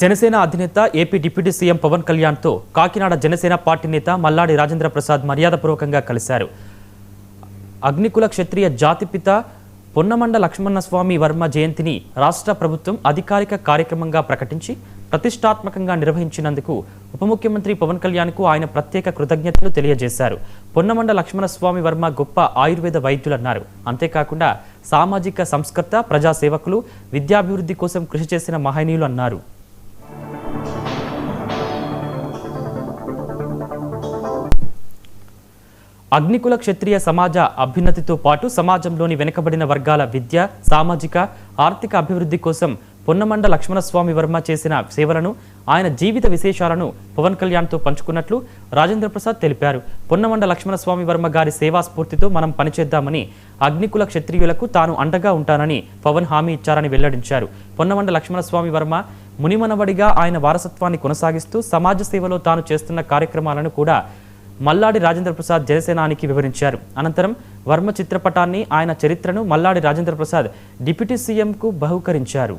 జనసేన అధినేత AP deputy CM Pawan కళ్యాణ్తో Kakinada Janasena party నేత మల్లాడి రాజేంద్ర ప్రసాద్ మర్యాదపూర్వకంగా కలిశారు. అగ్నికుల క్షత్రియ జాతిపిత పొన్నమండ లక్ష్మణస్వామి వర్మ జయంతిని రాష్ట్ర ప్రభుత్వం అధికారిక కార్యక్రమంగా ప్రకటించి ప్రతిష్టాత్మకంగా నిర్వహించినందుకు ఉప ముఖ్యమంత్రి పవన్ కళ్యాణ్కు ఆయన ప్రత్యేక కృతజ్ఞతలు తెలియజేశారు. పొన్నమండ లక్ష్మణస్వామి వర్మ గొప్ప ఆయుర్వేద వైద్యులన్నారు. అంతేకాకుండా సామాజిక సంస్కర్త, ప్రజాసేవకులు, విద్యాభివృద్ధి కోసం కృషి చేసిన మహనీయులు అన్నారు. అగ్నికుల క్షత్రియ సమాజ అభ్యున్నతితో పాటు సమాజంలోని వెనుకబడిన వర్గాల విద్య, సామాజిక, ఆర్థిక అభివృద్ధి కోసం పొన్నమండ లక్ష్మణస్వామి వర్మ చేసిన సేవలను, ఆయన జీవిత విశేషాలను పవన్ కళ్యాణ్తో పంచుకున్నట్లు రాజేంద్ర ప్రసాద్ తెలిపారు. పొన్నమండ లక్ష్మణస్వామి వర్మ గారి సేవా స్ఫూర్తితో మనం పనిచేద్దామని, అగ్నికుల క్షత్రియులకు తాను అండగా ఉంటానని పవన్ హామీ ఇచ్చారని వెల్లడించారు. పొన్నమండ లక్ష్మణస్వామి వర్మ మునిమనవడిగా ఆయన వారసత్వాన్ని కొనసాగిస్తూ సమాజ సేవలో తాను చేస్తున్న కార్యక్రమాలను కూడా మల్లాడి రాజేంద్ర ప్రసాద్ జనసేనానికి వివరించారు. అనంతరం వర్మ చిత్రపటాన్ని, ఆయన చరిత్రను మల్లాడి రాజేంద్ర ప్రసాద్ డిప్యూటీ సీఎంకు బహూకరించారు.